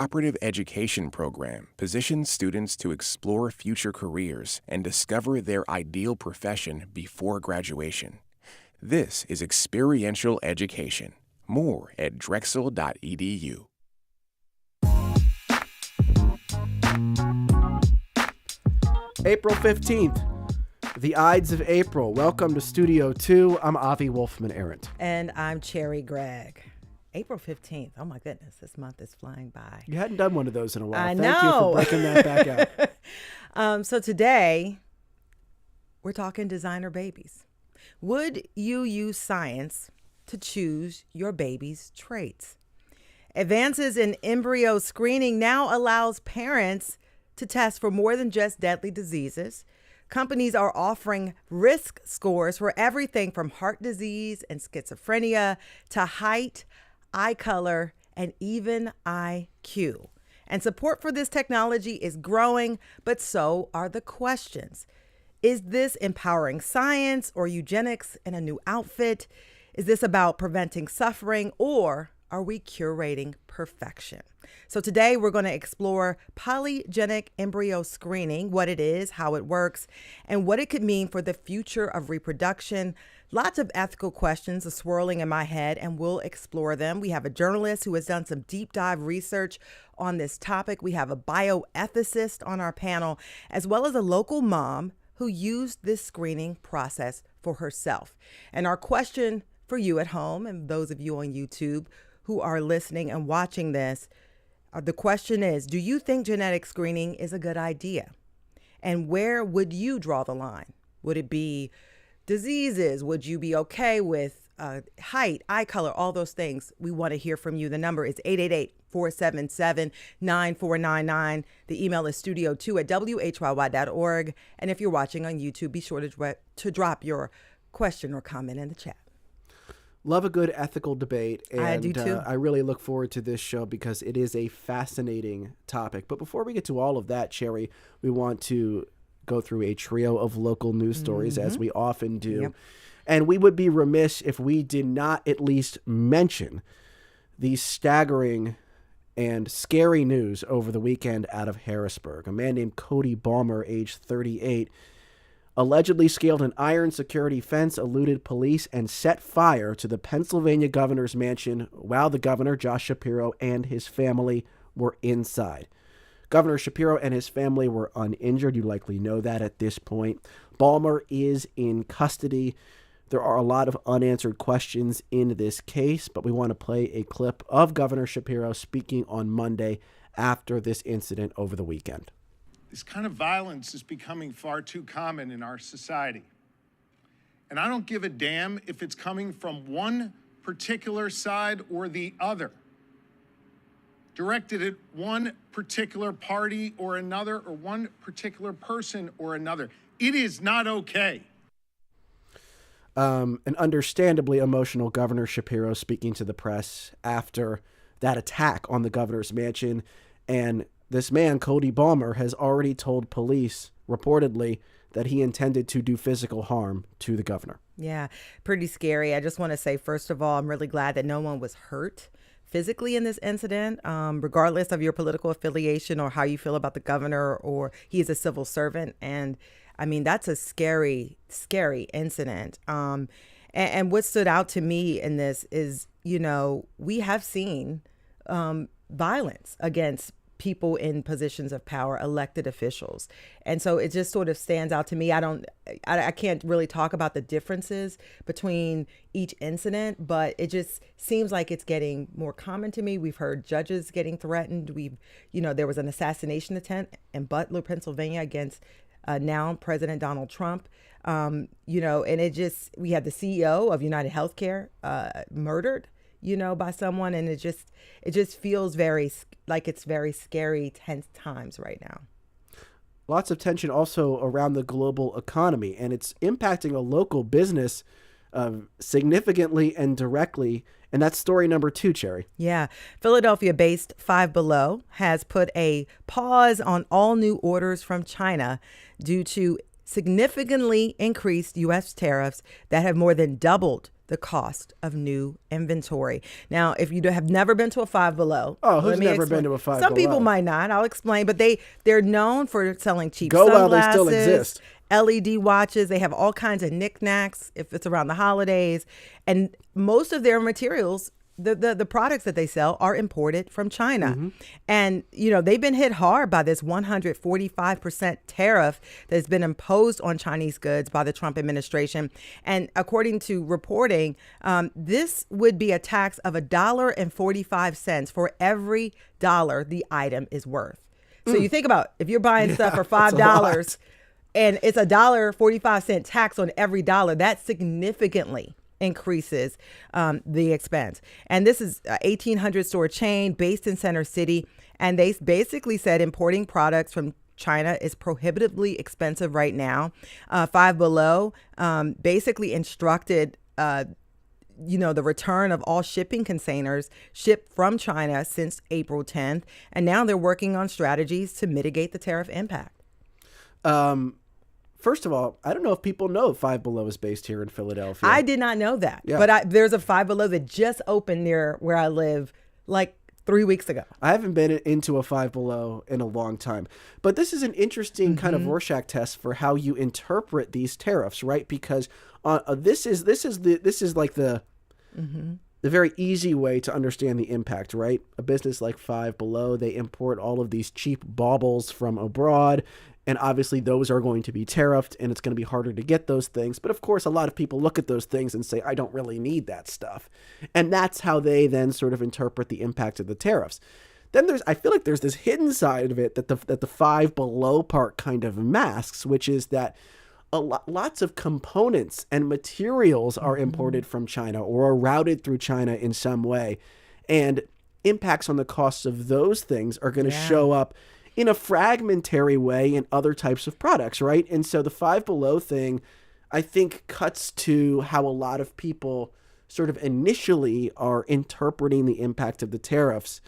Cooperative education program positions students to explore future careers and discover their ideal profession before graduation. This is experiential education. More at drexel.edu. April 15th, the Ides of April. Welcome to Studio 2. I'm Avi Wolfman-Arendt. And I'm Cherry Gregg. April 15th. Oh, my goodness. This month is flying by. You hadn't done one of those in a while. I Thank know. you for breaking that back out. So today, we're talking designer babies. Would you use science to choose your baby's traits? Advances in embryo screening now allows parents to test for more than just deadly diseases. Companies are offering risk scores for everything from heart disease and schizophrenia to height, eye color, and even IQ. And support for this technology is growing, but so are the questions. Is this empowering science or eugenics in a new outfit? Is this about preventing suffering, or are we curating perfection? So today we're going to explore polygenic embryo screening, what it is, how it works, and what it could mean for the future of reproduction. Lots of ethical questions are swirling in my head, and we'll explore them. We have a journalist who has done some deep dive research on this topic. We have a bioethicist on our panel, as well as a local mom who used this screening process for herself. And our question for you at home, and those of you on YouTube who are listening and watching this, the question is, do you think genetic screening is a good idea? And where would you draw the line? Would it be diseases? Would you be okay with height, eye color, all those things? We want to hear from you. The number is 888-477-9499. The email is studio2@whyy.org. And if you're watching on YouTube, be sure to drop your question or comment in the chat. Love a good ethical debate. And I do too. I really look forward to this show because it is a fascinating topic. But before we get to all of that, Cherry, we want to go through a trio of local news stories, as we often do. Yep. And we would be remiss if we did not at least mention the staggering and scary news over the weekend out of Harrisburg. A man named Cody Balmer, age 38, allegedly scaled an iron security fence, eluded police, and set fire to the Pennsylvania governor's mansion while the governor, Josh Shapiro, and his family were inside. Governor Shapiro and his family were uninjured. You likely know that at this point. Balmer is in custody. There are a lot of unanswered questions in this case, but we want to play a clip of Governor Shapiro speaking on Monday after this incident over the weekend. This kind of violence is becoming far too common in our society. And I don't give a damn if it's coming from one particular side or the other, directed at one particular party or another, or one particular person or another. It is not okay. An understandably emotional Governor Shapiro speaking to the press after that attack on the governor's mansion. And this man, Cody Balmer, has already told police, reportedly, that he intended to do physical harm to the governor. Yeah, pretty scary. I just want to say, first of all, I'm really glad that no one was hurt physically in this incident, regardless of your political affiliation or how you feel about the governor, or he is a civil servant. And I mean, that's a scary, scary incident. And what stood out to me in this is, you know, we have seen violence against people in positions of power, elected officials. And so it just sort of stands out to me. I can't really talk about the differences between each incident, but it just seems like it's getting more common to me. We've heard judges getting threatened. There was an assassination attempt in Butler, Pennsylvania against now President Donald Trump. And we had the CEO of United Healthcare murdered, by someone. And it just feels like it's very scary, tense times right now. Lots of tension also around the global economy, and it's impacting a local business significantly and directly. And that's story number 2, Cherry. Yeah. Philadelphia-based Five Below has put a pause on all new orders from China due to significantly increased U.S. tariffs that have more than doubled the cost of new inventory. Now, if you have never been to a Five Below, Oh, who's let me never explain. been to a Five Some people Below? might not. I'll explain, but they're known for selling cheap Go while sunglasses, they still exist. LED watches. They have all kinds of knickknacks if it's around the holidays, and most of their materials, the products that they sell, are imported from China. And, they've been hit hard by this 145% tariff that's been imposed on Chinese goods by the Trump administration. And according to reporting, this would be a tax of $1.45 for every dollar the item is worth. So you think about, if you're buying stuff for $5 and it's $1.45 tax on every dollar, that significantly increases the expense. And this is a 1,800 store chain based in Center City. And they basically said importing products from China is prohibitively expensive right now. Five Below basically instructed the return of all shipping containers shipped from China since April 10th. And now they're working on strategies to mitigate the tariff impact. First of all, I don't know if people know Five Below is based here in Philadelphia. I did not know that. Yeah. But there's a Five Below that just opened near where I live like 3 weeks ago. I haven't been into a Five Below in a long time. But this is an interesting kind of Rorschach test for how you interpret these tariffs, right? Because this is like the very easy way to understand the impact, right? A business like Five Below, they import all of these cheap baubles from abroad. And obviously those are going to be tariffed and it's going to be harder to get those things. But of course, a lot of people look at those things and say, I don't really need that stuff. And that's how they then sort of interpret the impact of the tariffs. Then I feel like there's this hidden side of it that the Five Below part kind of masks, which is that lots of components and materials are imported from China or are routed through China in some way. And impacts on the costs of those things are going to show up in a fragmentary way in other types of products, right? And so the Five Below thing, I think, cuts to how a lot of people sort of initially are interpreting the impact of the tariffs.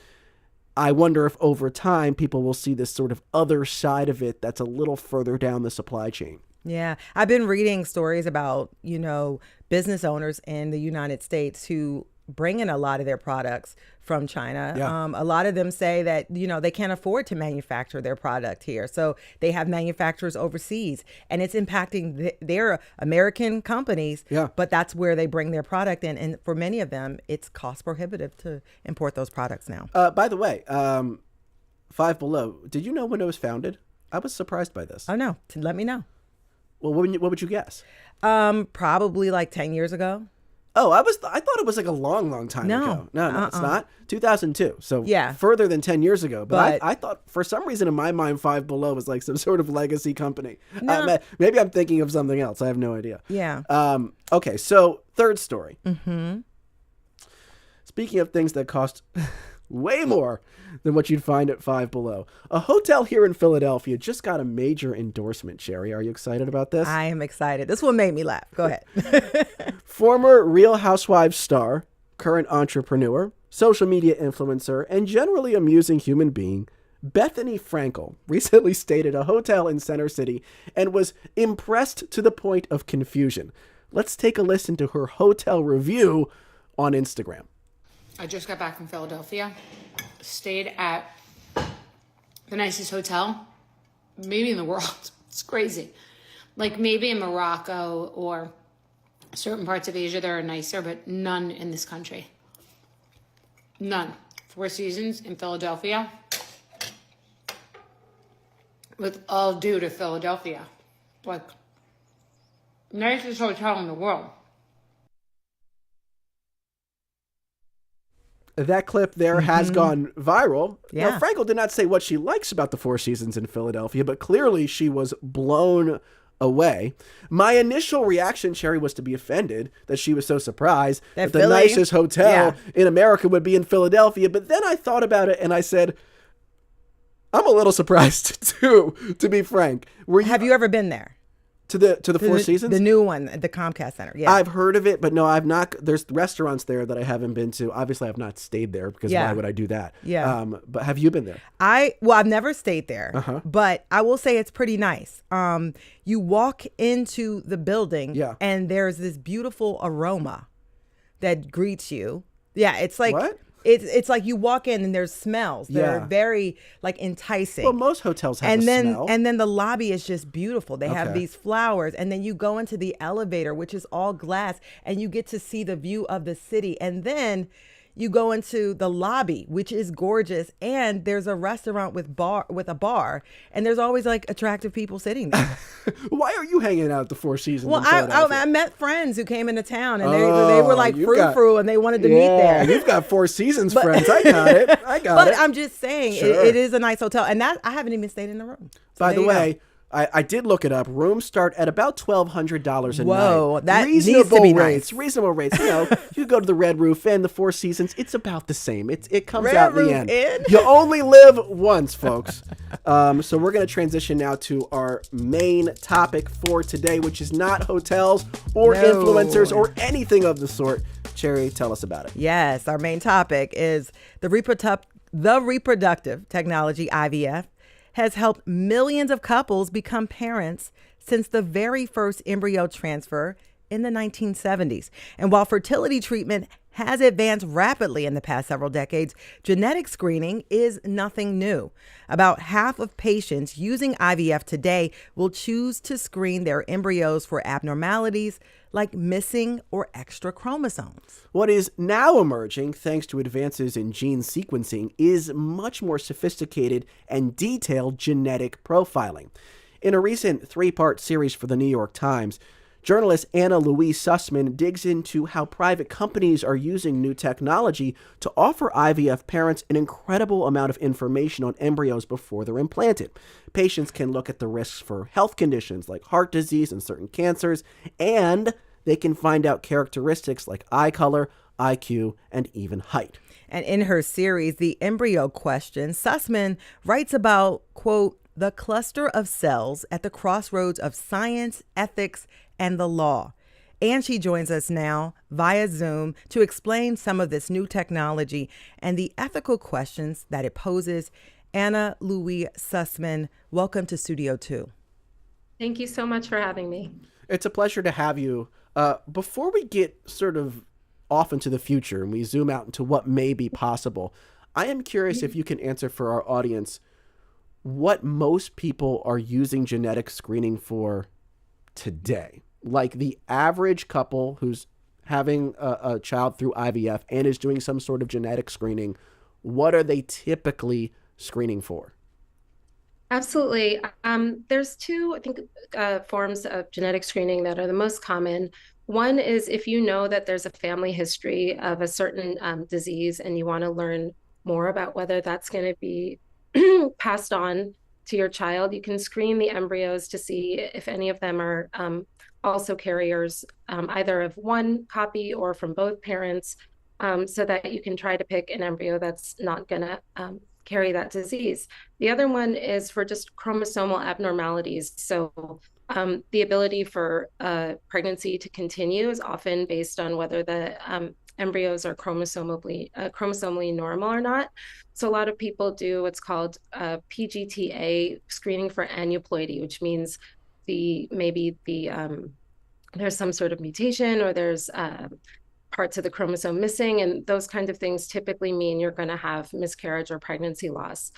I wonder if over time people will see this sort of other side of it that's a little further down the supply chain. Yeah. I've been reading stories about, business owners in the United States who bring in a lot of their products from China. Yeah. A lot of them say that, they can't afford to manufacture their product here. So they have manufacturers overseas and it's impacting their American companies. Yeah. But that's where they bring their product in. And for many of them, it's cost prohibitive to import those products now. By the way, Five Below, did you know when it was founded? I was surprised by this. Oh, no. Let me know. Well, what would you guess? Probably like 10 years ago. Oh, I thought it was like a long time ago. No, it's not. 2002. So further than 10 years ago. But I thought for some reason in my mind, Five Below was like some sort of legacy company. No. Maybe I'm thinking of something else. I have no idea. Yeah. Okay, so third story. Speaking of things that cost way more than what you'd find at Five Below, a hotel here in Philadelphia just got a major endorsement, Sherry. Are you excited about this? I am excited. This one made me laugh. Go ahead. Former Real Housewives star, current entrepreneur, social media influencer, and generally amusing human being, Bethany Frankel recently stayed at a hotel in Center City and was impressed to the point of confusion. Let's take a listen to her hotel review on Instagram. I just got back from Philadelphia, stayed at the nicest hotel, maybe in the world. It's crazy. Like maybe in Morocco or certain parts of Asia that are nicer, but none in this country. None. Four Seasons in Philadelphia. With all due to Philadelphia. Like, nicest hotel in the world. That clip there has gone viral. Yeah. Now, Frankel did not say what she likes about the Four Seasons in Philadelphia, but clearly she was blown away. My initial reaction, Sherry, was to be offended that she was so surprised that the Philly, nicest hotel in America would be in Philadelphia. But then I thought about it and I said, I'm a little surprised too, to be frank. Have you ever been there? To the Four Seasons? The new one, the Comcast Center. Yeah. I've heard of it, but no, I've not. There's restaurants there that I haven't been to. Obviously, I've not stayed there because why would I do that? Yeah. But have you been there? I've never stayed there, but I will say it's pretty nice. You walk into the building and there's this beautiful aroma that greets you. Yeah, it's like What? it's like you walk in and there's smells. They're Yeah. very like enticing. Well, most hotels have and a then smell. and then the lobby is just beautiful. They have Okay. these flowers, and then you go into the elevator, which is all glass, and you get to see the view of the city. And then you go into the lobby, which is gorgeous, and there's a restaurant with a bar, and there's always like attractive people sitting there. Why are you hanging out at the Four Seasons? Well, in Philadelphia? I met friends who came into town, and they were like you've got- frou-frou, and they wanted to meet Yeah, there. you've got Four Seasons friends. I got it. I got But it. I'm just saying, Sure. it is a nice hotel, and that I haven't even stayed in the room. So By there the you go. way, I did look it up. Rooms start at about $1,200 a night. Whoa, that needs to reasonable be rates. nice. Reasonable rates. You know, you go to the Red Roof Inn, the Four Seasons. It's about the same. It comes Red out in Roof the end. Inn? You only live once, folks. So we're going to transition now to our main topic for today, which is not hotels or No. influencers or anything of the sort. Cherry, tell us about it. Yes, our main topic is the reproductive technology IVF has helped millions of couples become parents since the very first embryo transfer in the 1970s. And while fertility treatment has advanced rapidly in the past several decades, genetic screening is nothing new. About half of patients using IVF today will choose to screen their embryos for abnormalities like missing or extra chromosomes. What is now emerging, thanks to advances in gene sequencing, is much more sophisticated and detailed genetic profiling. In a recent 3-part series for the New York Times, journalist Anna Louise Sussman digs into how private companies are using new technology to offer IVF parents an incredible amount of information on embryos before they're implanted. Patients can look at the risks for health conditions like heart disease and certain cancers, and they can find out characteristics like eye color, IQ, and even height. And in her series, The Embryo Question, Sussman writes about, quote, the cluster of cells at the crossroads of science, ethics, and the law. And she joins us now via Zoom to explain some of this new technology and the ethical questions that it poses. Anna Louise Sussman, welcome to Studio 2. Thank you so much for having me. It's a pleasure to have you. Before we get sort of off into the future and we zoom out into what may be possible, I am curious if you can answer for our audience what most people are using genetic screening for today. Like the average couple who's having a child through IVF and is doing some sort of genetic screening, what are they typically screening for? Absolutely. There's two, I think, forms of genetic screening that are the most common. One is if you know that there's a family history of a certain disease and you want to learn more about whether that's going to be passed on to your child, you can screen the embryos to see if any of them are also carriers, either of one copy or from both parents, so that you can try to pick an embryo that's not going to carry that disease. The other one is for just chromosomal abnormalities. So the ability for pregnancy to continue is often based on whether the embryos are chromosomally normal or not. So a lot of people do what's called PGTA screening for aneuploidy, which means there's some sort of mutation or there's parts of the chromosome missing, and those kinds of things typically mean you're going to have miscarriage or pregnancy loss.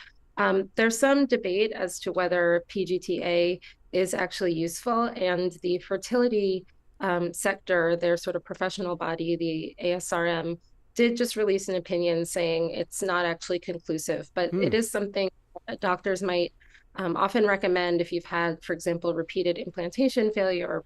There's some debate as to whether PGTA is actually useful, and the fertility sector, their sort of professional body, the ASRM, did just release an opinion saying it's not actually conclusive, but it is something doctors might often recommend if you've had, for example, repeated implantation failure or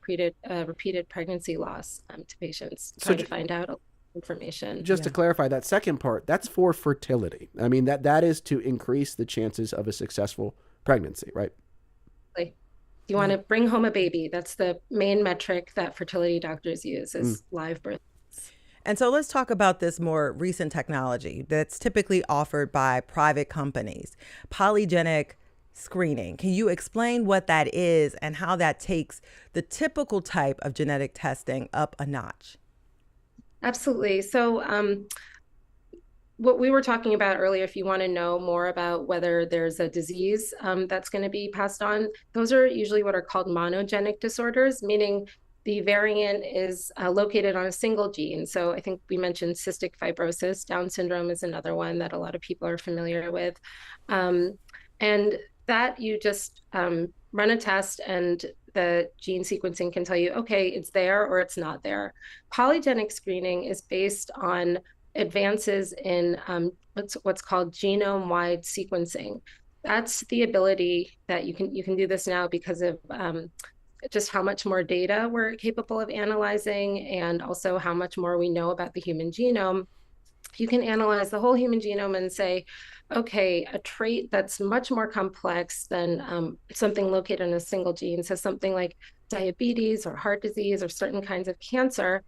repeated pregnancy loss to patients, try to find out information. Just to clarify, that second part, that's for fertility. I mean, that is to increase the chances of a successful pregnancy, right? You want to bring home a baby. That's the main metric that fertility doctors use is live birth. And so let's talk about this more recent technology that's typically offered by private companies, polygenic screening. Can you explain what that is and how that takes the typical type of genetic testing up a notch? Absolutely. So what we were talking about earlier, if you want to know more about whether there's a disease that's going to be passed on, those are usually what are called monogenic disorders, meaning the variant is located on a single gene. So I think we mentioned cystic fibrosis. Down syndrome is another one that a lot of people are familiar with. And that you just run a test and the gene sequencing can tell you, okay, it's there or it's not there. Polygenic screening is based on advances in what's called genome-wide sequencing. That's the ability that you can do this now because of just how much more data we're capable of analyzing, and also how much more we know about the human genome. You can analyze the whole human genome and say, okay, a trait that's much more complex than something located in a single gene, so something like diabetes or heart disease or certain kinds of cancer,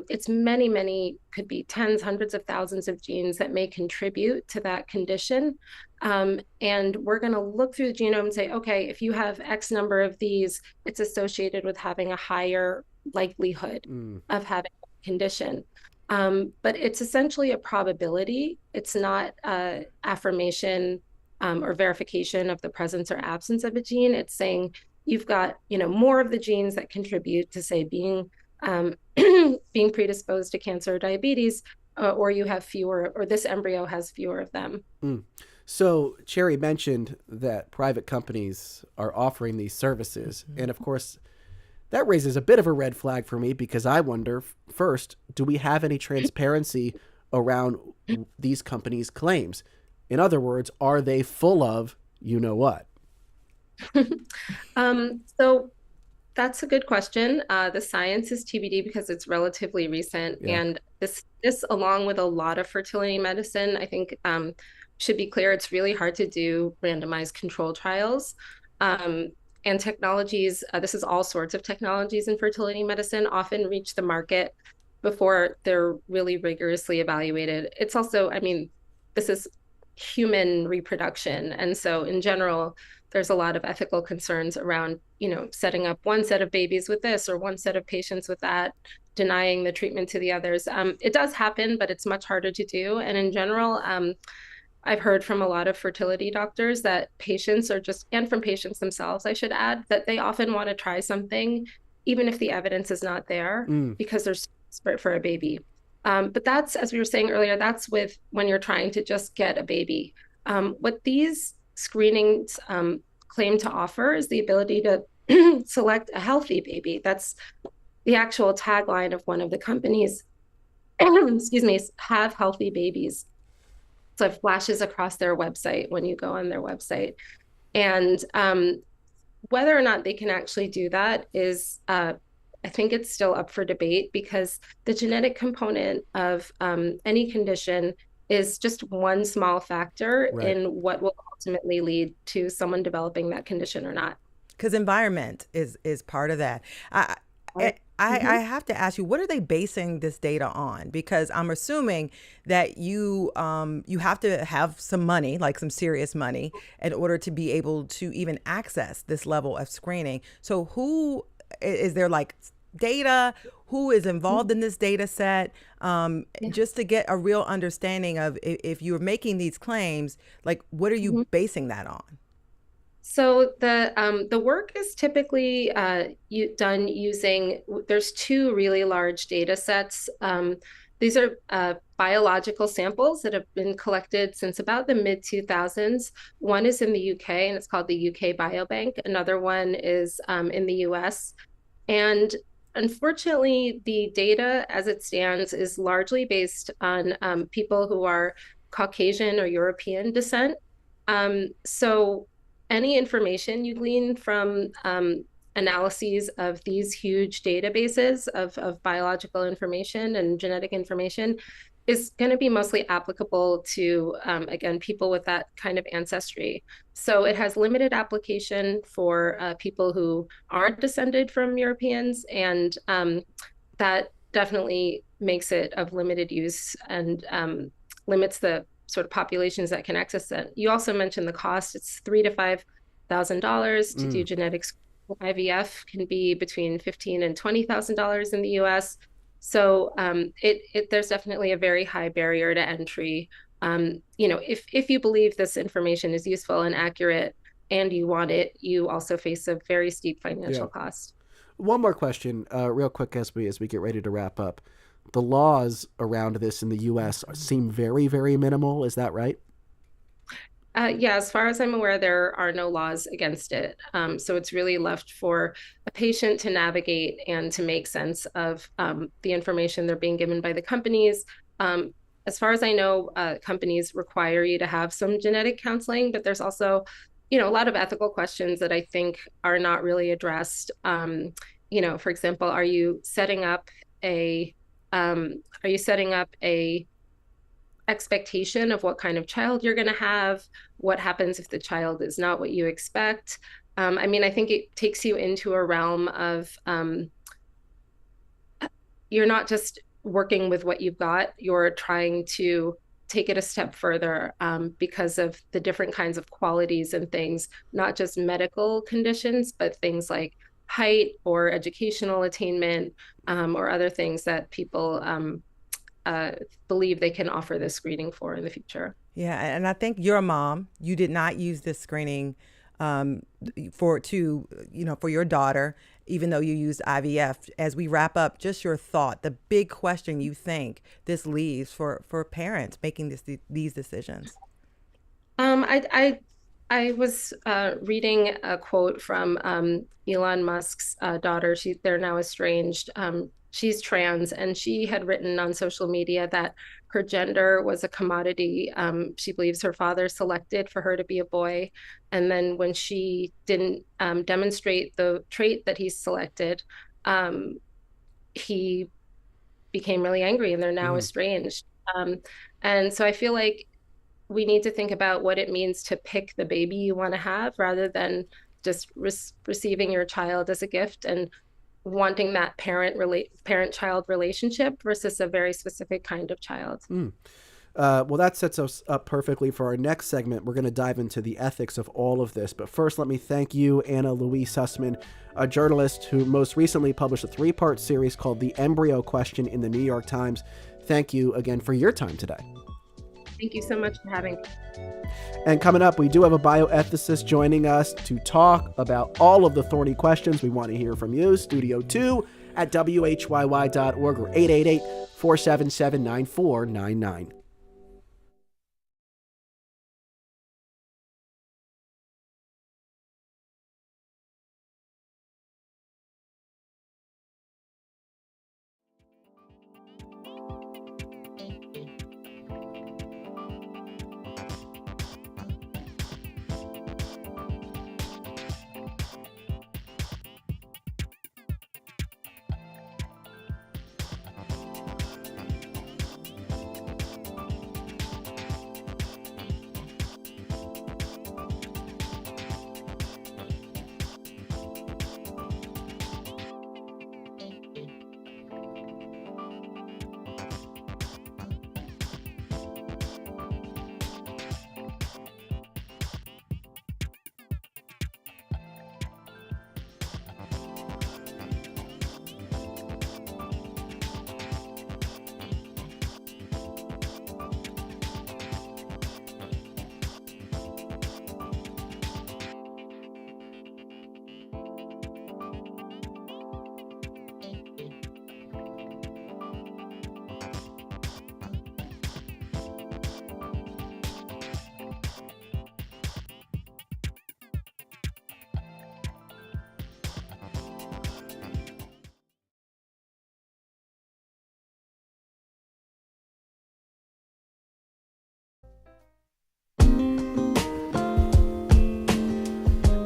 it's many, could be tens, hundreds of thousands of genes that may contribute to that condition. And we're going to look through the genome and say, okay, if you have X number of these, it's associated with having a higher likelihood of having a condition. But it's essentially a probability. It's not affirmation or verification of the presence or absence of a gene. It's saying you've got, more of the genes that contribute to, say, being being predisposed to cancer or diabetes, or you have fewer, or this embryo has fewer of them. So Cherry mentioned that private companies are offering these services. And of course, that raises a bit of a red flag for me, because I wonder, first, do we have any transparency around these companies' claims? In other words, are they full of what? So that's a good question. The science is TBD because it's relatively recent. Yeah. And this, along with a lot of fertility medicine, I think should be clear, it's really hard to do randomized control trials. And technologies, this is all sorts of technologies in fertility medicine, often reach the market before they're really rigorously evaluated. It's also, this is human reproduction. And so in general, there's a lot of ethical concerns around, setting up one set of babies with this or one set of patients with that, denying the treatment to the others. It does happen, but it's much harder to do. And in general, I've heard from a lot of fertility doctors that patients are and from patients themselves, I should add, that they often want to try something, even if the evidence is not there, because they're desperate for a baby. But that's, as we were saying earlier, that's when you're trying to just get a baby. What these screenings claim to offer is the ability to select a healthy baby. That's the actual tagline of one of the companies, excuse me, have healthy babies. So it flashes across their website when you go on their website. And whether or not they can actually do that is, I think it's still up for debate, because the genetic component of any condition is just one small factor in what will ultimately lead to someone developing that condition or not. Because environment is part of that. I have to ask you, what are they basing this data on? Because I'm assuming that you have to have some money, like some serious money, in order to be able to even access this level of screening. So who is there, like data? Who is involved in this data set? Just to get a real understanding of if you're making these claims, like what are you basing that on? So the work is typically done using, there's two really large data sets. These are biological samples that have been collected since about the mid-2000s. One is in the UK, and it's called the UK Biobank. Another one is in the US. And unfortunately, the data as it stands is largely based on people who are Caucasian or European descent. So any information you glean from analyses of these huge databases of biological information and genetic information is going to be mostly applicable to, again, people with that kind of ancestry. So it has limited application for people who aren't descended from Europeans, and that definitely makes it of limited use and limits the sort of populations that can access it. You also mentioned the cost. It's $3,000 to $5,000 to do genetics. IVF can be between $15,000 and $20,000 in the US. So there's definitely a very high barrier to entry. If you believe this information is useful and accurate and you want it, you also face a very steep financial cost. One more question, real quick, as we get ready to wrap up. The laws around this in the U.S. seem very, very minimal. Is that right? Yeah, as far as I'm aware, there are no laws against it. So it's really left for a patient to navigate and to make sense of the information they're being given by the companies. As far as I know, companies require you to have some genetic counseling, but there's also, a lot of ethical questions that I think are not really addressed. For example, are you setting up a expectation of what kind of child you're going to have? What happens if the child is not what you expect? I think it takes you into a realm of you're not just working with what you've got, you're trying to take it a step further because of the different kinds of qualities and things, not just medical conditions, but things like height or educational attainment or other things that people believe they can offer this screening for in the future. Yeah, and I think you're a mom. You did not use this screening for your daughter, even though you used IVF. As we wrap up, just your thought, the big question you think this leaves for parents making these decisions. I was reading a quote from Elon Musk's daughter. They're now estranged. She's trans, and she had written on social media that her gender was a commodity. She believes her father selected for her to be a boy. And then when she didn't demonstrate the trait that he selected, he became really angry, and they're now estranged. And so I feel like we need to think about what it means to pick the baby you want to have rather than just receiving your child as a gift and wanting that parent-child relationship versus a very specific kind of child. Well, that sets us up perfectly for our next segment. We're going to dive into the ethics of all of this. But first, let me thank you, Anna Louise Sussman, a journalist who most recently published a 3-part series called The Embryo Question in the New York Times. Thank you again for your time today. Thank you so much for having me. And coming up, we do have a bioethicist joining us to talk about all of the thorny questions. We want to hear from you. Studio 2 at WHYY.org or 888-477-9499.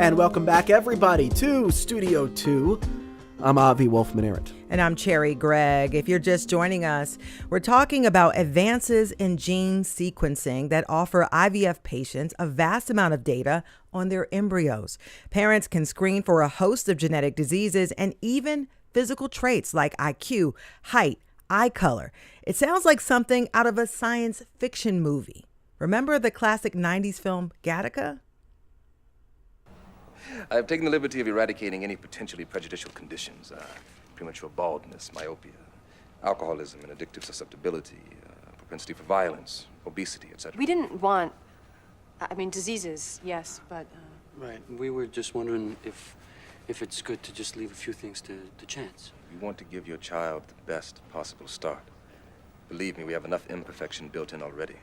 And welcome back, everybody, to Studio 2. I'm Avi Wolfman-Arent. And I'm Cherry Gregg. If you're just joining us, we're talking about advances in gene sequencing that offer IVF patients a vast amount of data on their embryos. Parents can screen for a host of genetic diseases and even physical traits like IQ, height, eye color. It sounds like something out of a science fiction movie. Remember the classic 90s film Gattaca? I've taken the liberty of eradicating any potentially prejudicial conditions. Premature baldness, myopia, alcoholism and addictive susceptibility, propensity for violence, obesity, etc. We didn't want, diseases, yes, but... Right. We were just wondering if if it's good to just leave a few things to chance. You want to give your child the best possible start. Believe me, we have enough imperfection built in already.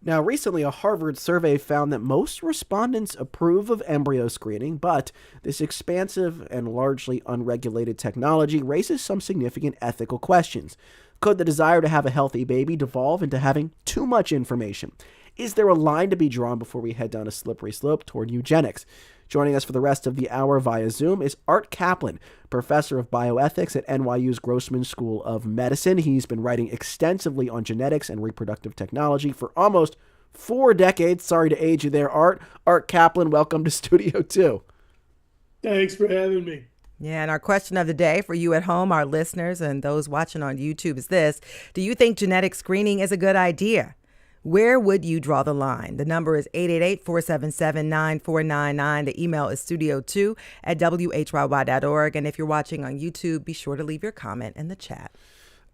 Now, recently, a Harvard survey found that most respondents approve of embryo screening, but this expansive and largely unregulated technology raises some significant ethical questions. Could the desire to have a healthy baby devolve into having too much information? Is there a line to be drawn before we head down a slippery slope toward eugenics? Joining us for the rest of the hour via Zoom is Art Kaplan, professor of bioethics at NYU's Grossman School of Medicine. He's been writing extensively on genetics and reproductive technology for almost 4 decades. Sorry to age you there, Art. Art Kaplan, welcome to Studio 2. Thanks for having me. Yeah, and our question of the day for you at home, our listeners, and those watching on YouTube is this: do you think genetic screening is a good idea? Where would you draw the line? The number is 888-477-9499. The email is studio2@whyy.org. And if you're watching on YouTube, be sure to leave your comment in the chat.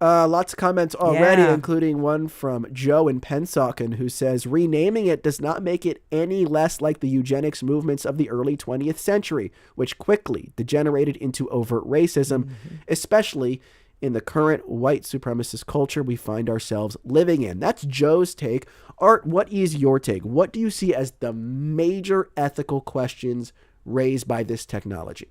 Lots of comments already, Yeah. including one from Joe in Pennsauken, who says, renaming it does not make it any less like the eugenics movements of the early 20th century, which quickly degenerated into overt racism, especially in the current white supremacist culture we find ourselves living in. That's Joe's take. Art, what is your take? What do you see as the major ethical questions raised by this technology?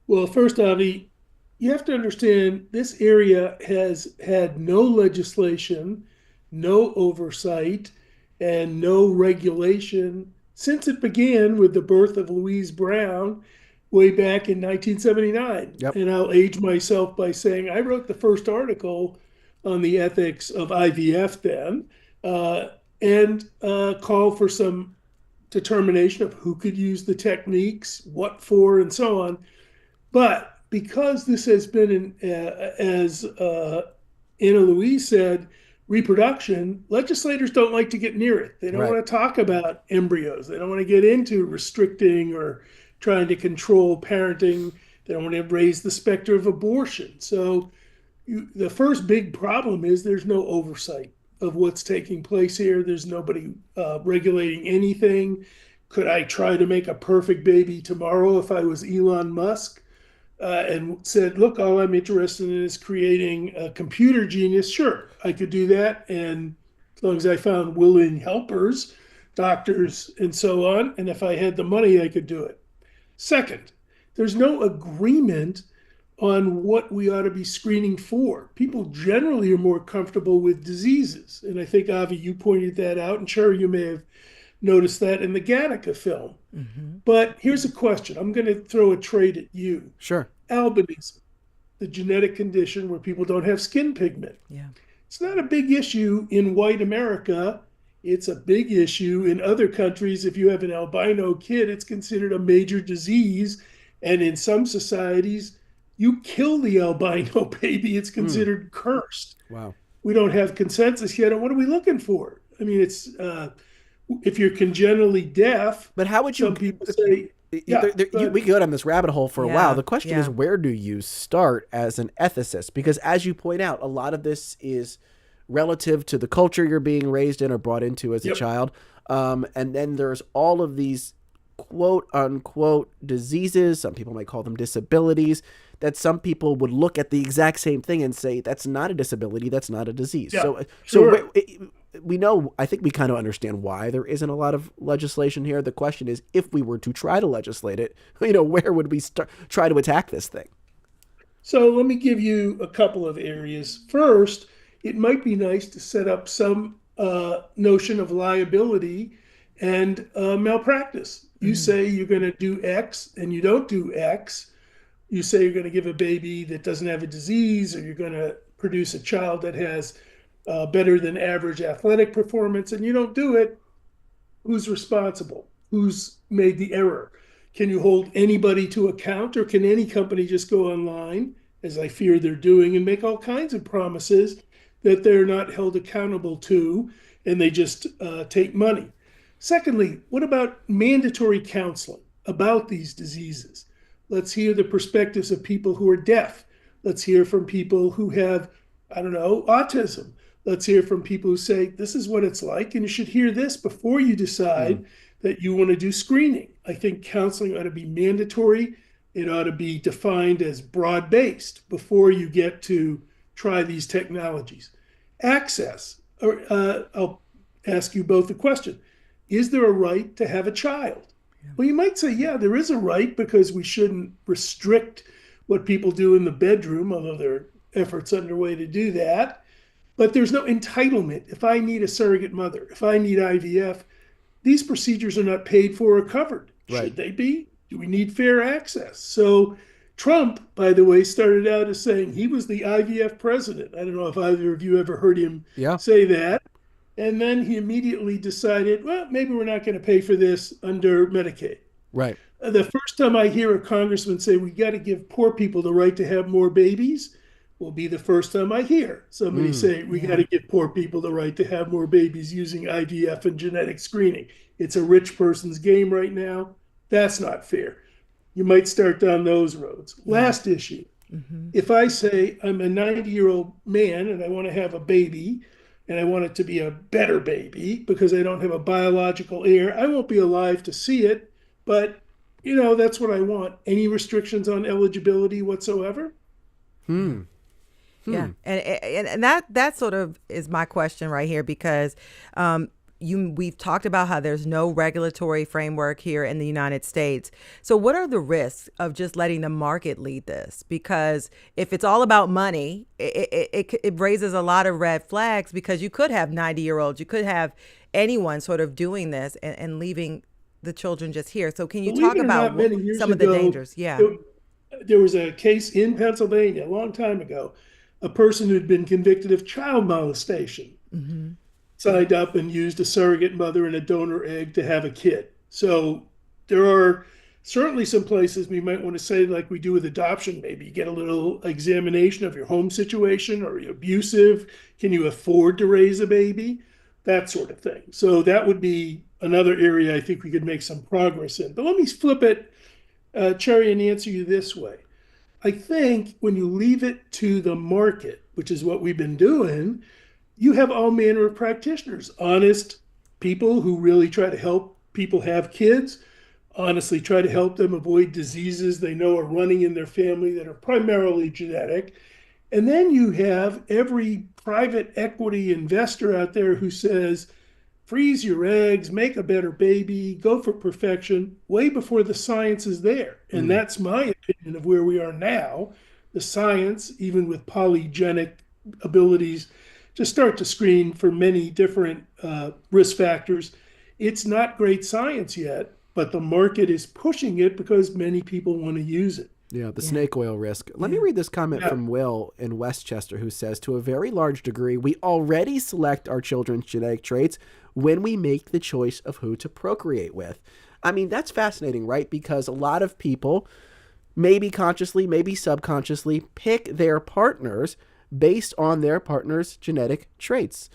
Well, first, Avi, you have to understand this area has had no legislation, no oversight, and no regulation since it began with the birth of Louise Brown way back in 1979. Yep. And I'll age myself by saying I wrote the first article on the ethics of IVF then, and called for some determination of who could use the techniques, what for, and so on. But because this has been, as Anna Louise said, reproduction, legislators don't like to get near it. They don't Right. want to talk about embryos. They don't want to get into restricting or trying to control parenting. They don't want to raise the specter of abortion. So the first big problem is there's no oversight of what's taking place here. There's nobody regulating anything. Could I try to make a perfect baby tomorrow if I was Elon Musk and said, look, all I'm interested in is creating a computer genius? Sure, I could do that. And as long as I found willing helpers, doctors, and so on, and if I had the money, I could do it. Second, there's no agreement on what we ought to be screening for. People generally are more comfortable with diseases. And I think, Avi, you pointed that out, and sure, you may have noticed that in the Gattaca film. Mm-hmm. But here's a question. I'm going to throw a trade at you. Sure. Albinism, the genetic condition where people don't have skin pigment. Yeah. It's not a big issue in white America. It's a big issue in other countries. If you have an albino kid, it's considered a major disease. And in some societies, you kill the albino baby, it's considered cursed. Wow. We don't have consensus yet on what are we looking for. I mean, it's if you're congenitally deaf, But how would you... some people say, we could go down this rabbit hole for a while. The question yeah. is, where do you start as an ethicist? Because as you point out, a lot of this is relative to the culture you're being raised in or brought into as a child. And then there's all of these quote unquote diseases, some people might call them disabilities, that some people would look at the exact same thing and say, that's not a disability, that's not a disease. Yeah, So we know, I think we kind of understand why there isn't a lot of legislation here. The question is, if we were to try to legislate it, where would we try to attack this thing? So let me give you a couple of areas. First, it might be nice to set up some notion of liability and malpractice. You say you're going to do X and you don't do X. You say you're going to give a baby that doesn't have a disease, or you're going to produce a child that has better than average athletic performance, and you don't do it. Who's responsible? Who's made the error? Can you hold anybody to account, or can any company just go online, as I fear they're doing, and make all kinds of promises that they're not held accountable to, and they just take money? Secondly, what about mandatory counseling about these diseases? Let's hear the perspectives of people who are deaf. Let's hear from people who have, autism. Let's hear from people who say, this is what it's like, and you should hear this before you decide that you want to do screening. I think counseling ought to be mandatory. It ought to be defined as broad-based before you get to try these technologies. Access, I'll ask you both the question. Is there a right to have a child? Well, you might say, yeah, there is a right because we shouldn't restrict what people do in the bedroom, although there are efforts underway to do that. But there's no entitlement. If I need a surrogate mother, if I need IVF, these procedures are not paid for or covered. Right. Should they be? Do we need fair access? So Trump, by the way, started out as saying he was the IVF president. I don't know if either of you ever heard him say that. And then he immediately decided, well, maybe we're not going to pay for this under Medicaid. Right. The first time I hear a congressman say we got to give poor people the right to have more babies will be the first time I hear somebody say we got to give poor people the right to have more babies using IVF and genetic screening. It's a rich person's game right now. That's not fair. You might start down those roads. Last issue. If I say I'm a 90-year-old man and I want to have a baby and I want it to be a better baby because I don't have a biological heir, I won't be alive to see it, but that's what I want. Any restrictions on eligibility whatsoever? Yeah, and that sort of is my question right here, because we've talked about how there's no regulatory framework here in the United States. So what are the risks of just letting the market lead this? Because if it's all about money, it raises a lot of red flags, because you could have 90-year-olds, you could have anyone sort of doing this and leaving the children just here. So can you talk about some of the dangers? Yeah. There was a case in Pennsylvania a long time ago, a person who'd been convicted of child molestation, signed up and used a surrogate mother and a donor egg to have a kid. So there are certainly some places we might want to say, like we do with adoption, maybe you get a little examination of your home situation. Are you abusive? Can you afford to raise a baby? That sort of thing. So that would be another area I think we could make some progress in. But let me flip it, Cherry, and answer you this way. I think when you leave it to the market, which is what we've been doing, you have all manner of practitioners, honest people who really try to help people have kids, honestly try to help them avoid diseases they know are running in their family that are primarily genetic. And then you have every private equity investor out there who says, freeze your eggs, make a better baby, go for perfection, way before the science is there. And that's my opinion of where we are now. The science, even with polygenic abilities to start to screen for many different risk factors, it's not great science yet, but the market is pushing it because many people want to use it. Yeah, the snake oil risk. Let me read this comment from Will in Westchester, who says, to a very large degree, we already select our children's genetic traits when we make the choice of who to procreate with. I mean, that's fascinating, right? Because a lot of people, maybe consciously, maybe subconsciously, pick their partners based on their partner's genetic traits.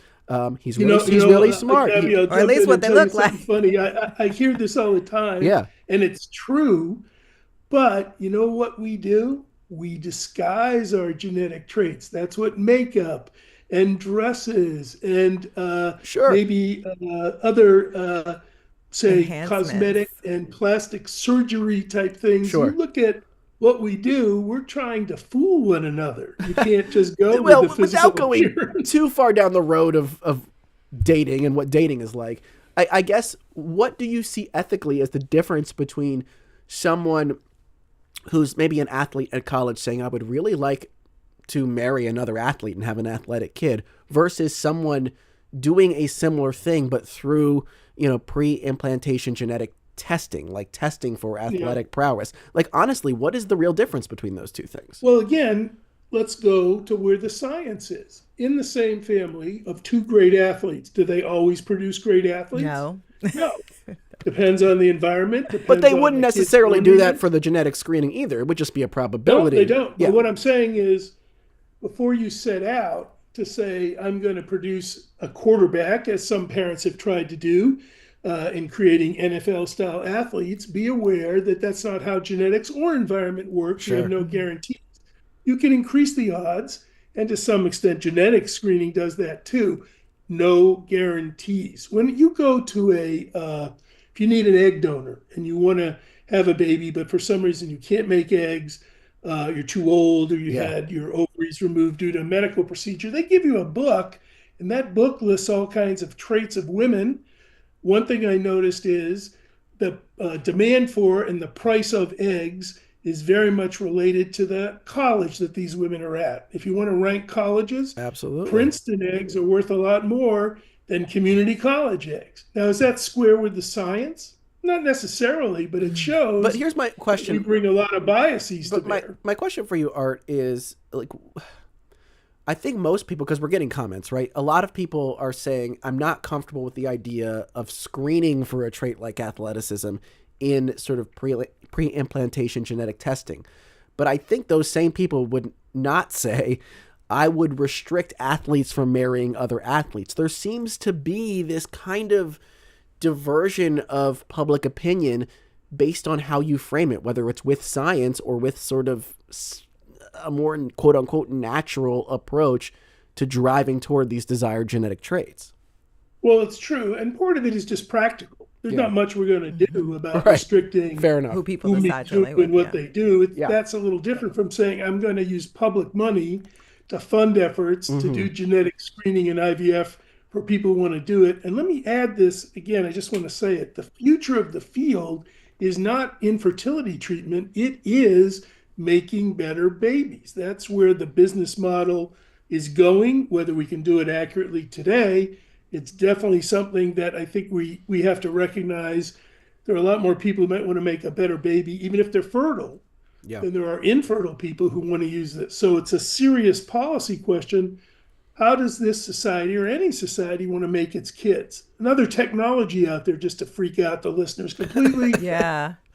He's really smart. Gabby, or at least what they look like. Funny, I hear this all the time. Yeah. And it's true. But you know what we do? We disguise our genetic traits. That's what makeup and dresses and maybe other, say, cosmetic and plastic surgery type things. Sure. You look at what we do, we're trying to fool one another. You can't just go well, with the physical without going appearance. too far down the road of dating and what dating is like, I guess, what do you see ethically as the difference between someone who's maybe an athlete at college saying, I would really like to marry another athlete and have an athletic kid, versus someone doing a similar thing, but through, pre-implantation genetic testing, like testing for athletic prowess? Like, honestly, what is the real difference between those two things? Well, again, let's go to where the science is. In the same family of two great athletes, do they always produce great athletes? No. No. Depends on the environment. But they wouldn't necessarily do that for the genetic screening either. It would just be a probability. No, they don't. Yeah. But what I'm saying is, before you set out to say, I'm going to produce a quarterback, as some parents have tried to do in creating NFL-style athletes, be aware that that's not how genetics or environment works. Sure. You have no guarantees. You can increase the odds, and to some extent, genetic screening does that too. No guarantees. When you go to a if you need an egg donor and you want to have a baby, but for some reason you can't make eggs, you're too old, or you had your ovaries removed due to a medical procedure, they give you a book, and that book lists all kinds of traits of women. One thing I noticed is the demand for and the price of eggs is very much related to the college that these women are at. If you want to rank colleges, Absolutely. Princeton eggs are worth a lot more than community college eggs. Now, is that square with the science? Not necessarily, but it shows. But here's my question. We bring a lot of biases to bear. My question for you, Art, is like, I think most people, because we're getting comments, right? A lot of people are saying, I'm not comfortable with the idea of screening for a trait like athleticism in sort of pre-implantation genetic testing. But I think those same people would not say, I would restrict athletes from marrying other athletes. There seems to be this kind of diversion of public opinion based on how you frame it, whether it's with science or with sort of a more quote unquote natural approach to driving toward these desired genetic traits. Well, it's true. And part of it is just practical. There's not much we're going to do about restricting Fair enough. Who people decide to lay and with, what they do. That's a little different from saying I'm going to use public money to fund efforts to do genetic screening and IVF for people who want to do it. And let me add this again, I just want to say it. The future of the field is not infertility treatment. It is making better babies. That's where the business model is going. Whether we can do it accurately today, it's definitely something that I think we have to recognize. There are a lot more people who might want to make a better baby, even if they're fertile, than there are infertile people who want to use this. So it's a serious policy question. How does this society or any society want to make its kids? Another technology out there, just to freak out the listeners completely.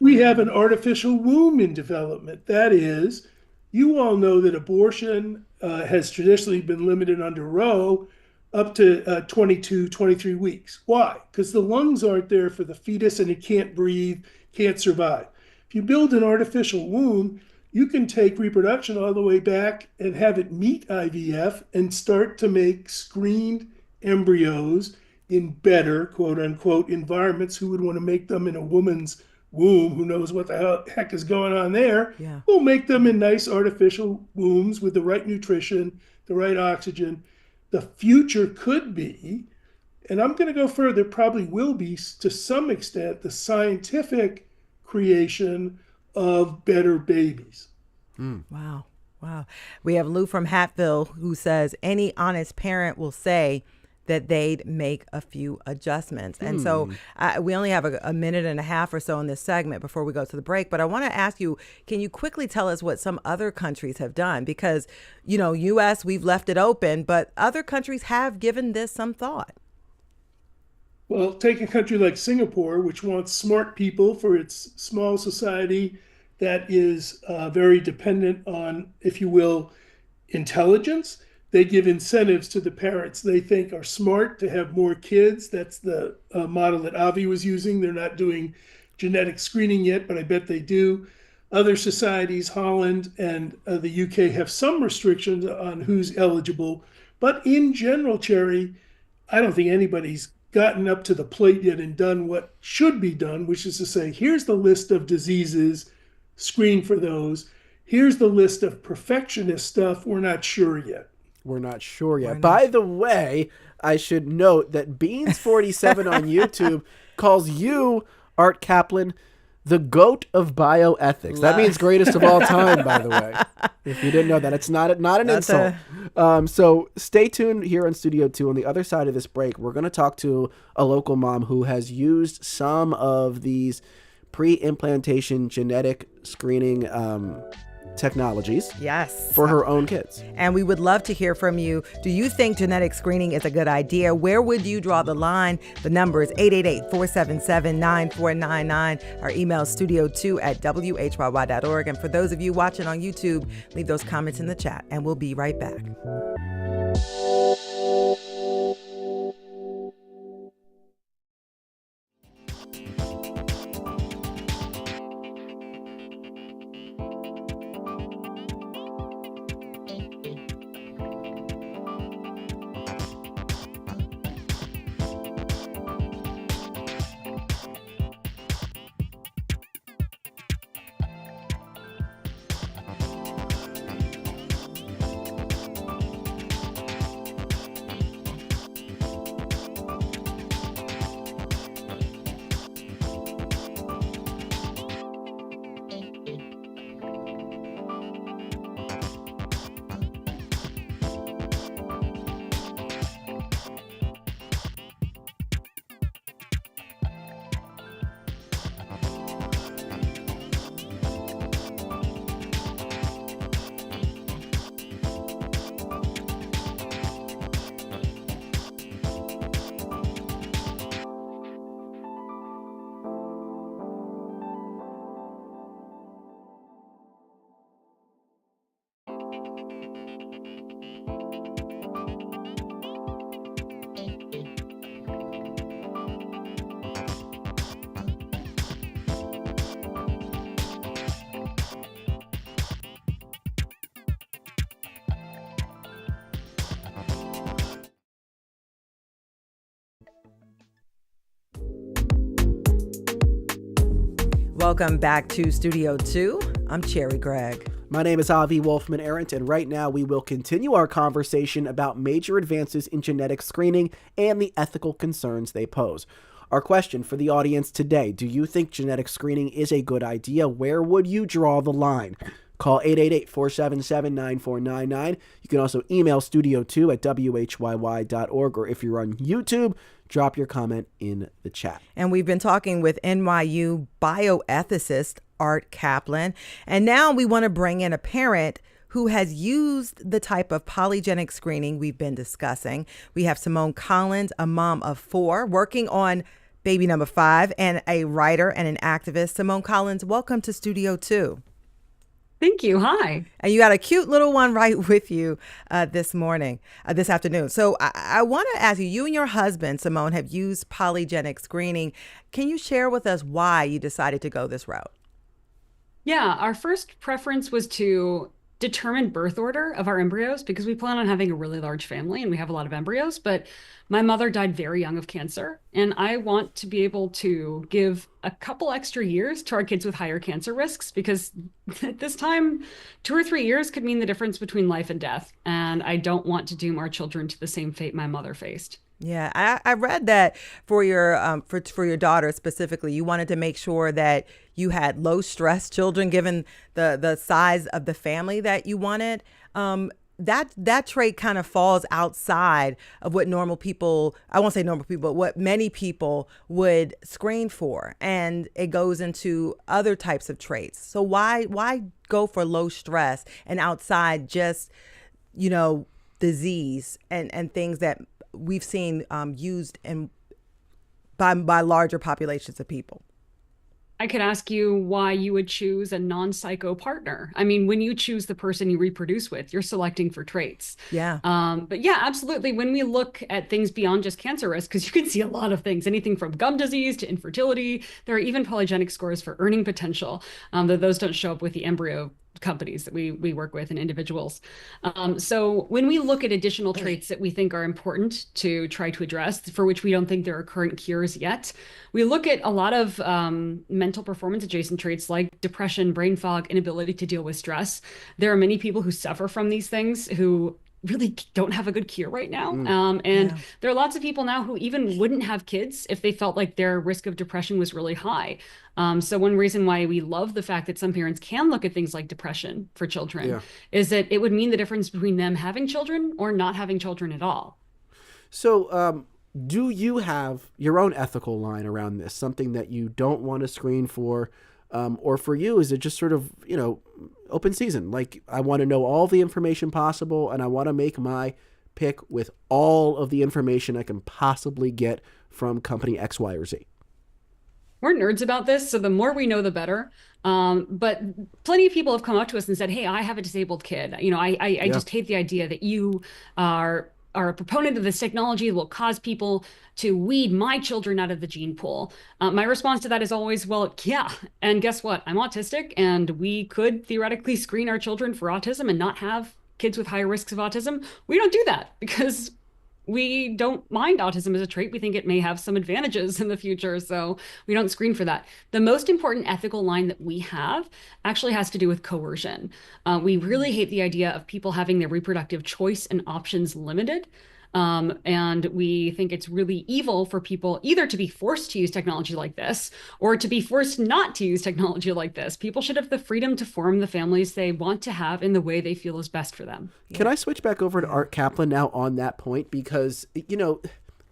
We have an artificial womb in development. That is, you all know that abortion has traditionally been limited under Roe up to 22, 23 weeks. Why? Because the lungs aren't there for the fetus and it can't breathe, can't survive. If you build an artificial womb, you can take reproduction all the way back and have it meet IVF and start to make screened embryos in better, quote unquote, environments. Who would want to make them in a woman's womb? Who knows what the heck is going on there? We'll make them in nice artificial wombs with the right nutrition, the right oxygen. The future could be, and I'm going to go further, probably will be to some extent, the scientific creation of better babies. Wow. We have Lou from Hatfield who says any honest parent will say that they'd make a few adjustments. And so we only have a minute and a half or so in this segment before we go to the break. But I want to ask you, can you quickly tell us what some other countries have done? Because, you know, U.S., we've left it open, but other countries have given this some thought. Well, take a country like Singapore, which wants smart people for its small society that is very dependent on, if you will, intelligence. They give incentives to the parents they think are smart to have more kids. That's the model that Avi was using. They're not doing genetic screening yet, but I bet they do. Other societies, Holland and the UK, have some restrictions on who's eligible. But in general, Cherry, I don't think anybody's gotten up to the plate yet and done what should be done, which is to say, here's the list of diseases, screen for those. Here's the list of perfectionist stuff. We're not sure yet. We're not sure yet. By the way, I should note that Beans47 on YouTube calls you, Art Kaplan, the GOAT of bioethics. That means greatest of all time, by the way. If you didn't know that, it's not an insult. So stay tuned here on Studio 2. On the other side of this break, we're going to talk to a local mom who has used some of these pre-implantation genetic screening technologies for her own kids. And we would love to hear from you. Do you think genetic screening is a good idea? Where would you draw the line? The number is 888-477-9499. Our email is studio2@whyy.org. And for those of you watching on YouTube, leave those comments in the chat and we'll be right back. Welcome back to Studio 2. I'm Cherry Gregg. My name is Avi Wolfman Arendt, and right now we will continue our conversation about major advances in genetic screening and the ethical concerns they pose. Our question for the audience today: do you think genetic screening is a good idea? Where would you draw the line? Call 888-477-9499. You can also email studio2@whyy.org, or if you're on YouTube, drop your comment in the chat. And we've been talking with NYU bioethicist Art Kaplan. And now we want to bring in a parent who has used the type of polygenic screening we've been discussing. We have Simone Collins, a mom of 4, working on baby number 5, and a writer and an activist. Simone Collins, welcome to Studio 2. Thank you. Hi. And you got a cute little one right with you this afternoon. So I want to ask you, you and your husband, Simone, have used polygenic screening. Can you share with us why you decided to go this route? Yeah, our first preference was to determine birth order of our embryos because we plan on having a really large family and we have a lot of embryos, but my mother died very young of cancer, and I want to be able to give a couple extra years to our kids with higher cancer risks, because at this time, 2 or 3 years could mean the difference between life and death, and I don't want to doom our children to the same fate my mother faced. Yeah, I read that for your for your daughter specifically, you wanted to make sure that you had low stress children, given the size of the family that you wanted. That trait kind of falls outside of what normal people, I won't say normal people, but what many people would screen for, and it goes into other types of traits. So why go for low stress and outside just, disease and things that we've seen used by larger populations of people? I could ask you why you would choose a non-psycho partner. I mean, when you choose the person you reproduce with, you're selecting for traits. Yeah. But yeah, absolutely. When we look at things beyond just cancer risk, because you can see a lot of things, anything from gum disease to infertility, there are even polygenic scores for earning potential, though those don't show up with the embryo companies that we work with and individuals. So when we look at additional traits that we think are important to try to address, for which we don't think there are current cures yet, we look at a lot of mental performance adjacent traits like depression, brain fog, inability to deal with stress. There are many people who suffer from these things who really don't have a good cure right now. There are lots of people now who even wouldn't have kids if they felt like their risk of depression was really high. So one reason why we love the fact that some parents can look at things like depression for children is that it would mean the difference between them having children or not having children at all. So do you have your own ethical line around this, something that you don't want to screen for? Or for you, is it just sort of, open season? Like, I want to know all the information possible, and I want to make my pick with all of the information I can possibly get from company X, Y, or Z. We're nerds about this, so the more we know, the better. But plenty of people have come up to us and said, hey, I have a disabled kid. I just hate the idea that you are a proponent of this technology that will cause people to weed my children out of the gene pool. My response to that is always, well, yeah. And guess what? I'm autistic, and we could theoretically screen our children for autism and not have kids with higher risks of autism. We don't do that because we don't mind autism as a trait. We think it may have some advantages in the future, so we don't screen for that. The most important ethical line that we have actually has to do with coercion. We really hate the idea of people having their reproductive choice and options limited. And we think it's really evil for people either to be forced to use technology like this or to be forced not to use technology like this. People should have the freedom to form the families they want to have in the way they feel is best for them. Can I switch back over to Art Kaplan now on that point? Because,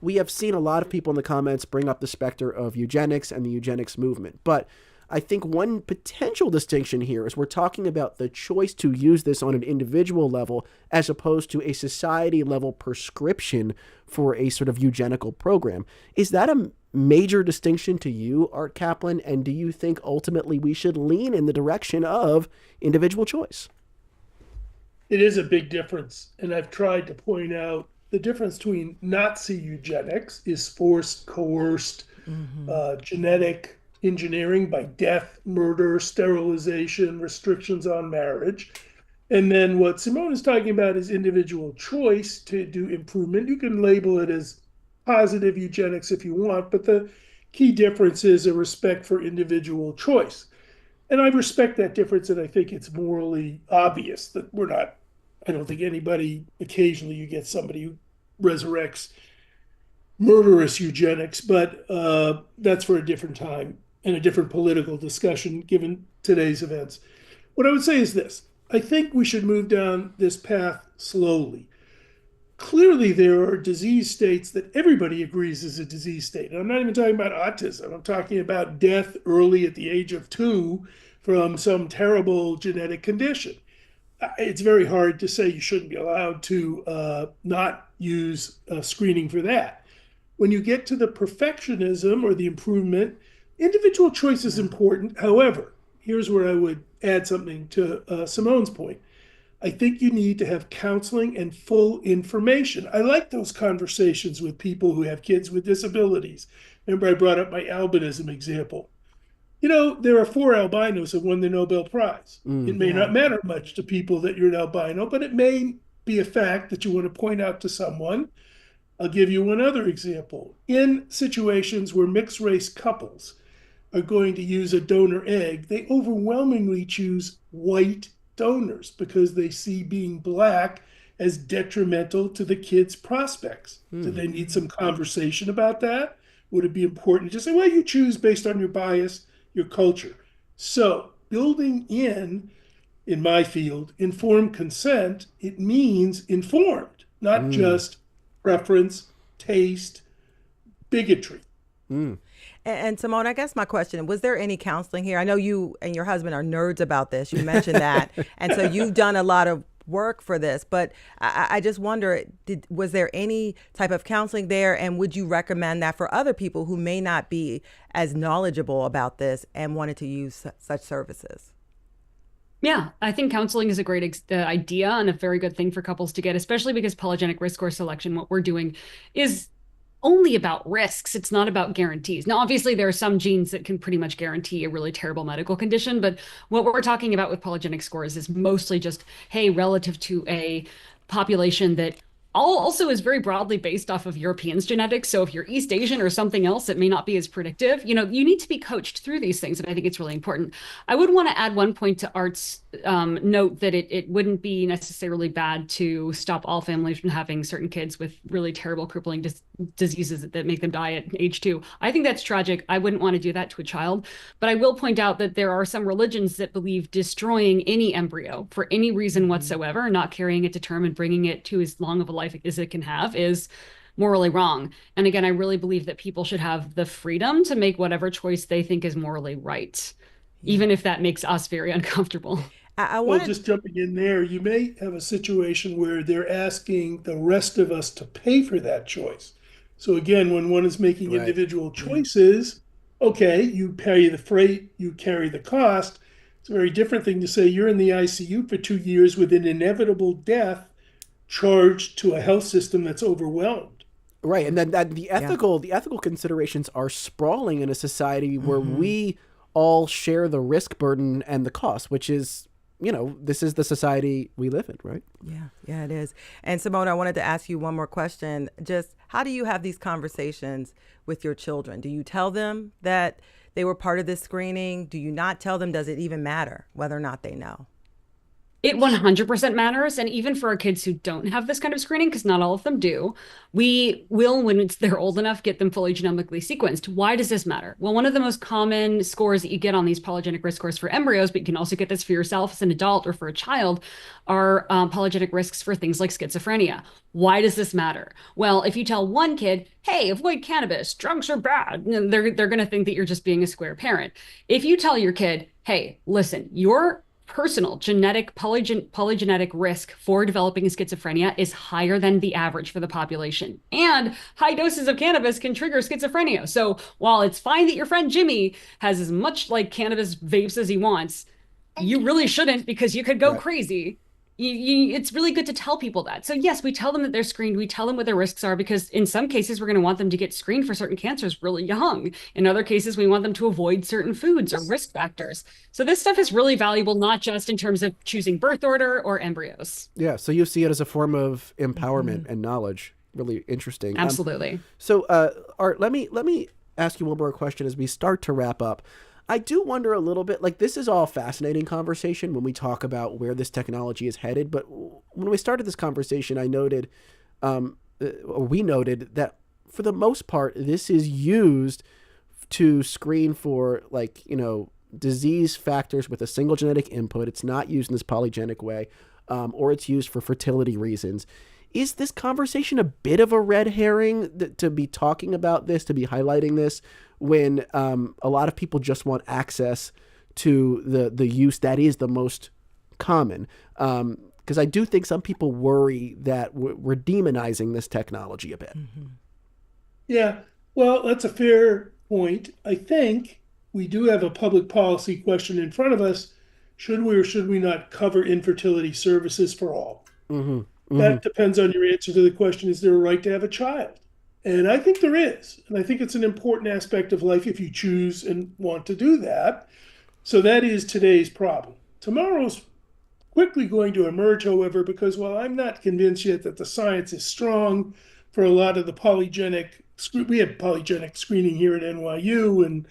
we have seen a lot of people in the comments bring up the specter of eugenics and the eugenics movement. But I think one potential distinction here is we're talking about the choice to use this on an individual level as opposed to a society level prescription for a sort of eugenical program. Is that a major distinction to you, Art Kaplan? And do you think ultimately we should lean in the direction of individual choice? It is a big difference. And I've tried to point out the difference between Nazi eugenics is forced, coerced, genetic engineering by death, murder, sterilization, restrictions on marriage. And then what Simone is talking about is individual choice to do improvement. You can label it as positive eugenics if you want, but the key difference is a respect for individual choice. And I respect that difference, and I think it's morally obvious that I don't think anybody, occasionally you get somebody who resurrects murderous eugenics, but that's for a different time and a different political discussion given today's events. What I would say is this: I think we should move down this path slowly. Clearly, there are disease states that everybody agrees is a disease state. And I'm not even talking about autism. I'm talking about death early at the age of 2 from some terrible genetic condition. It's very hard to say you shouldn't be allowed to not use screening for that. When you get to the perfectionism or the improvement, individual choice is important. However, here's where I would add something to Simone's point. I think you need to have counseling and full information. I like those conversations with people who have kids with disabilities. Remember, I brought up my albinism example. There are 4 albinos who won the Nobel Prize. It may not matter much to people that you're an albino, but it may be a fact that you want to point out to someone. I'll give you one other example. In situations where mixed race couples are going to use a donor egg, they overwhelmingly choose white donors because they see being black as detrimental to the kid's prospects. Do they need some conversation about that? Would it be important to just say, well, you choose based on your bias, your culture? So building in my field, informed consent, it means informed, not just preference, taste, bigotry. And Simone, I guess my question, was there any counseling here? I know you and your husband are nerds about this. You mentioned that. And so you've done a lot of work for this, but I just wonder, was there any type of counseling there? And would you recommend that for other people who may not be as knowledgeable about this and wanted to use such services? Yeah, I think counseling is a great idea and a very good thing for couples to get, especially because polygenic risk score selection, what we're doing is only about risks. It's not about guarantees. Now, obviously, there are some genes that can pretty much guarantee a really terrible medical condition, but what we're talking about with polygenic scores is mostly just, hey, relative to a population that also is very broadly based off of Europeans' genetics. So if you're East Asian or something else, it may not be as predictive. You need to be coached through these things, and I think it's really important. I would want to add one point to Art's note that it wouldn't be necessarily bad to stop all families from having certain kids with really terrible crippling diseases that make them die at age 2. I think that's tragic. I wouldn't want to do that to a child. But I will point out that there are some religions that believe destroying any embryo for any reason whatsoever, not carrying it to term and bringing it to as long of a life as it can have, is morally wrong. And again, I really believe that people should have the freedom to make whatever choice they think is morally right, even if that makes us very uncomfortable. Well, just jumping in there, you may have a situation where they're asking the rest of us to pay for that choice. So again, when one is making individual choices, okay, you pay the freight, you carry the cost. It's a very different thing to say you're in the ICU for 2 years with an inevitable death charged to a health system that's overwhelmed. Right, and then the ethical considerations are sprawling in a society where we all share the risk burden and the cost, which is, this is the society we live in, right? Yeah, it is. And Simone, I wanted to ask you one more question. Just how do you have these conversations with your children? Do you tell them that they were part of this screening? Do you not tell them? Does it even matter whether or not they know? It 100% matters. And even for our kids who don't have this kind of screening, because not all of them do, we will, when they're old enough, get them fully genomically sequenced. Why does this matter? Well, one of the most common scores that you get on these polygenic risk scores for embryos, but you can also get this for yourself as an adult or for a child, are polygenic risks for things like schizophrenia. Why does this matter? Well, if you tell one kid, hey, avoid cannabis, drugs are bad, they're going to think that you're just being a square parent. If you tell your kid, hey, listen, your personal genetic polygenetic risk for developing schizophrenia is higher than the average for the population. And high doses of cannabis can trigger schizophrenia. So while it's fine that your friend Jimmy has as much like cannabis vapes as he wants, you really shouldn't, because you could go crazy. It's really good to tell people that. So yes, we tell them that they're screened. We tell them what their risks are, because in some cases, we're going to want them to get screened for certain cancers really young. In other cases, we want them to avoid certain foods or risk factors. So this stuff is really valuable, not just in terms of choosing birth order or embryos. Yeah, so you see it as a form of empowerment and knowledge. Really interesting. Absolutely. So Art, let me ask you one more question as we start to wrap up. I do wonder a little bit, like, this is all fascinating conversation when we talk about where this technology is headed. But when we started this conversation, I noted, we noted that for the most part, this is used to screen for, like, disease factors with a single genetic input. It's not used in this polygenic way, or it's used for fertility reasons. Is this conversation a bit of a red herring to be talking about this, to be highlighting this, when a lot of people just want access to the use that is the most common? Because I do think some people worry that we're demonizing this technology a bit. Mm-hmm. Yeah, well, that's a fair point. I think we do have a public policy question in front of us. Should we or should we not cover infertility services for all? Mm-hmm. Mm-hmm. That depends on your answer to the question, is there a right to have a child? And I think there is. And I think it's an important aspect of life if you choose and want to do that. So that is today's problem. Tomorrow's quickly going to emerge, however, because while I'm not convinced yet that the science is strong for a lot of the polygenic, we have polygenic screening here at NYU, and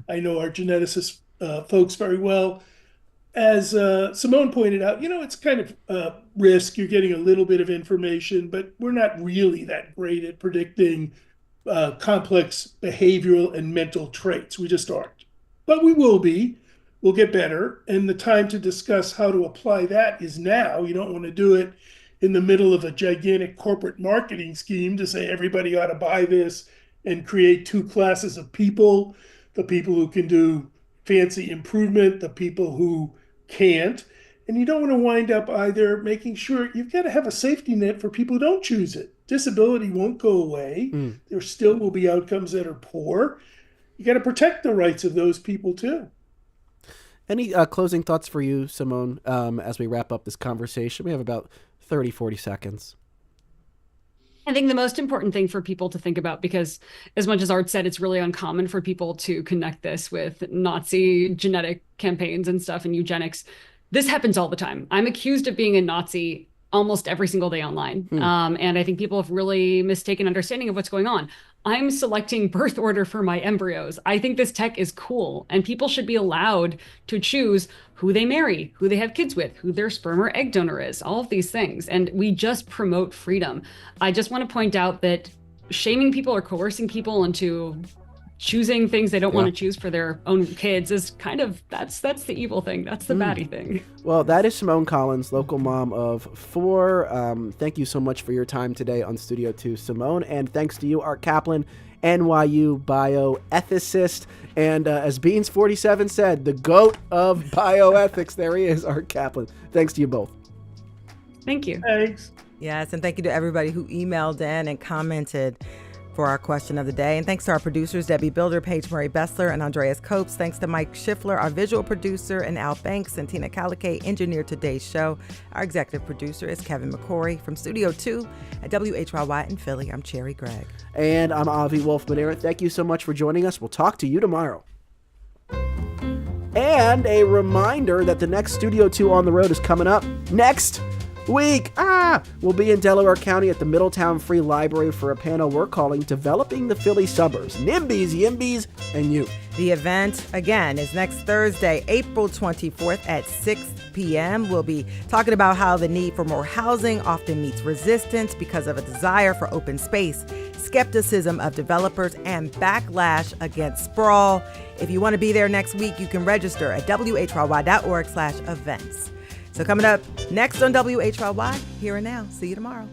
I know our geneticist folks very well. As Simone pointed out, it's kind of risk. You're getting a little bit of information, but we're not really that great at predicting complex behavioral and mental traits. We just aren't. But we will be. We'll get better. And the time to discuss how to apply that is now. You don't want to do it in the middle of a gigantic corporate marketing scheme to say everybody ought to buy this and create two classes of people, the people who can do fancy improvement, the people who can't. And you don't want to wind up either making sure you've got to have a safety net for people who don't choose it. Disability won't go away. There still will be outcomes that are poor. You got to protect the rights of those people too. Any closing thoughts for you, Simone, as we wrap up this conversation? We have about 30, 40 seconds. I think the most important thing for people to think about, because as much as Art said, it's really uncommon for people to connect this with Nazi genetic campaigns and stuff and eugenics. This happens all the time. I'm accused of being a Nazi almost every single day online. And I think people have really mistaken understanding of what's going on. I'm selecting birth order for my embryos. I think this tech is cool, and people should be allowed to choose who they marry, who they have kids with, who their sperm or egg donor is, all of these things. And we just promote freedom. I just want to point out that shaming people or coercing people into choosing things they don't want to choose for their own kids is kind of, that's the evil thing. That's the baddie thing. Well, that is Simone Collins, local mom of 4. Thank you so much for your time today on Studio 2, Simone. And thanks to you, Art Kaplan, NYU bioethicist. And as Beans47 said, the GOAT of bioethics. There he is, Art Kaplan. Thanks to you both. Thank you. Thanks. Yes, and thank you to everybody who emailed in and commented for our question of the day. And thanks to our producers, Debbie Builder, Paige Murray Bessler, and Andreas Copes. Thanks to Mike Schiffler, our visual producer, and Al Banks and Tina Calicay engineered today's show. Our executive producer is Kevin McCory. From Studio 2 at WHYY in Philly, I'm Cherry Gregg. And I'm Avi Wolf-Manera. Thank you so much for joining us. We'll talk to you tomorrow. And a reminder that the next Studio 2 on the road is coming up next week. We'll be in Delaware County at the Middletown Free Library for a panel we're calling Developing the Philly Suburbs, NIMBYs, YIMBYs, and You. The event, again, is next Thursday, April 24th at 6 p.m. We'll be talking about how the need for more housing often meets resistance because of a desire for open space, skepticism of developers, and backlash against sprawl. If you want to be there next week, you can register at whyy.org/events. So coming up next on WHYY, Here and Now. See you tomorrow.